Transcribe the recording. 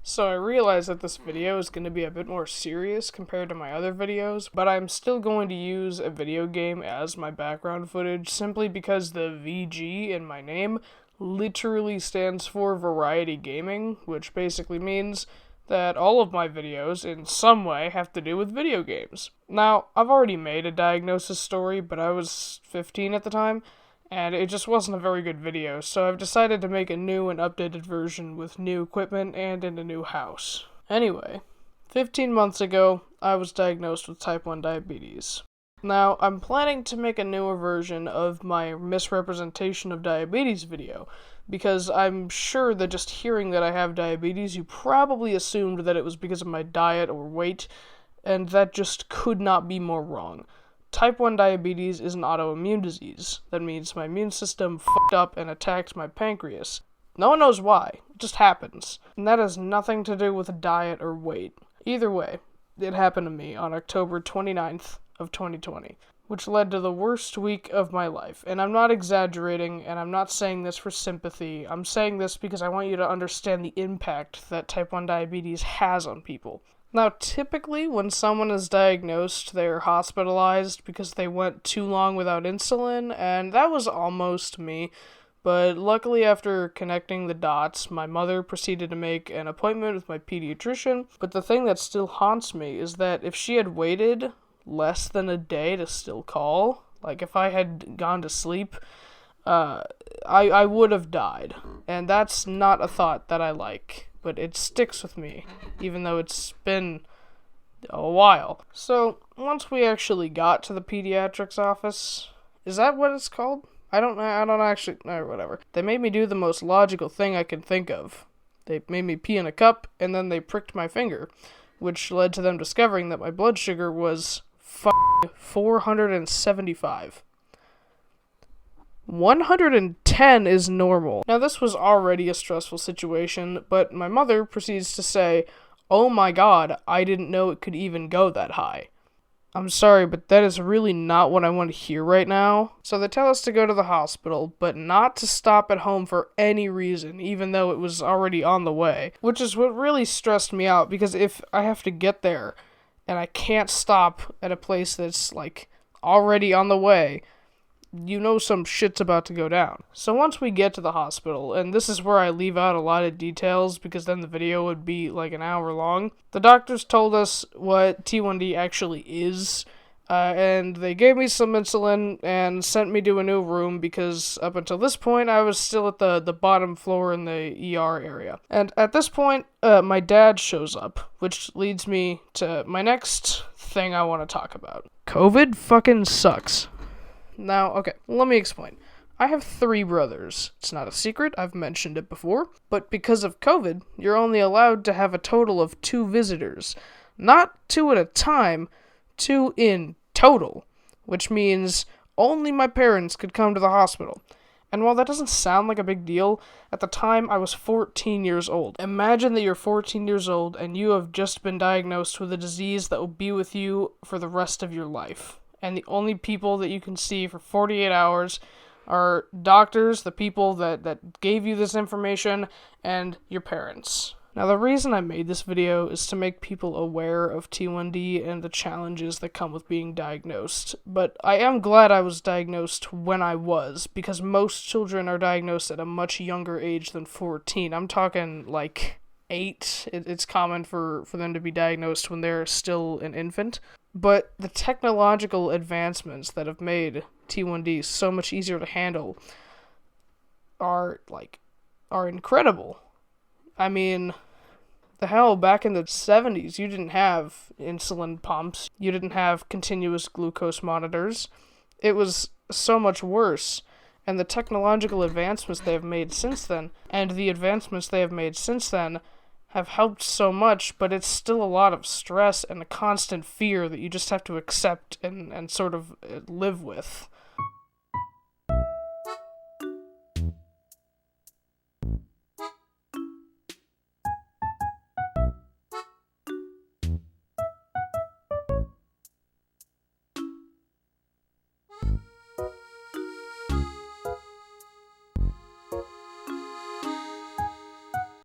So I realize that this video is going to be a bit more serious compared to my other videos, but I'm still going to use a video game as my background footage simply because the VG in my name literally stands for Variety Gaming, which basically means that all of my videos in some way have to do with video games. Now, I've already made a diagnosis story, but I was 15 at the time, and it just wasn't a very good video, so I've decided to make a new and updated version with new equipment and in a new house. Anyway, 15 months ago, I was diagnosed with type 1 diabetes. Now, I'm planning to make a newer version of my misrepresentation of diabetes video, because I'm sure that just hearing that I have diabetes, you probably assumed that it was because of my diet or weight, and that just could not be more wrong. Type 1 diabetes is an autoimmune disease. That means my immune system fucked up and attacked my pancreas. No one knows why, it just happens. And that has nothing to do with diet or weight. Either way, it happened to me on October 29th of 2020, which led to the worst week of my life. And I'm not exaggerating, and I'm not saying this for sympathy. I'm saying this because I want you to understand the impact that type 1 diabetes has on people. Now, typically, when someone is diagnosed, they're hospitalized because they went too long without insulin, and that was almost me. But luckily, after connecting the dots, my mother proceeded to make an appointment with my pediatrician. But the thing that still haunts me is that if she had waited less than a day to still call, like if I had gone to sleep, I would have died. And that's not a thought that I like, but it sticks with me, even though it's been a while. So, once we actually got to the pediatrics office, is that what it's called? I don't actually, whatever. They made me do the most logical thing I can think of. They made me pee in a cup, and then they pricked my finger, which led to them discovering that my blood sugar was 475. 110 is normal. Now, this was already a stressful situation, but my mother proceeds to say, "Oh my god, I didn't know it could even go that high." I'm sorry, but that is really not what I want to hear right now. So they tell us to go to the hospital, but not to stop at home for any reason, even though it was already on the way. Which is what really stressed me out, because if I have to get there, and I can't stop at a place that's, already on the way, you know some shit's about to go down. So once we get to the hospital, and this is where I leave out a lot of details because then the video would be an hour long, the doctors told us what T1D actually is, and they gave me some insulin and sent me to a new room because up until this point I was still at the bottom floor in the ER area. And at this point, my dad shows up, which leads me to my next thing I want to talk about. COVID fucking sucks. Now, okay, let me explain. I have 3 brothers. It's not a secret, I've mentioned it before, but because of COVID, you're only allowed to have a total of 2 visitors. Not 2 at a time, 2 in total, which means only my parents could come to the hospital. And while that doesn't sound like a big deal, at the time I was 14 years old. Imagine that you're 14 years old and you have just been diagnosed with a disease that will be with you for the rest of your life. And the only people that you can see for 48 hours are doctors, the people that gave you this information, and your parents. Now, the reason I made this video is to make people aware of T1D and the challenges that come with being diagnosed. But I am glad I was diagnosed when I was, because most children are diagnosed at a much younger age than 14. I'm talking 8. It's common for them to be diagnosed when they're still an infant. But the technological advancements that have made T1D so much easier to handle are incredible. I mean, the hell, back in the 70s, you didn't have insulin pumps. You didn't have continuous glucose monitors. It was so much worse. And the technological advancements they have made since then, have helped so much, but it's still a lot of stress and a constant fear that you just have to accept and sort of live with.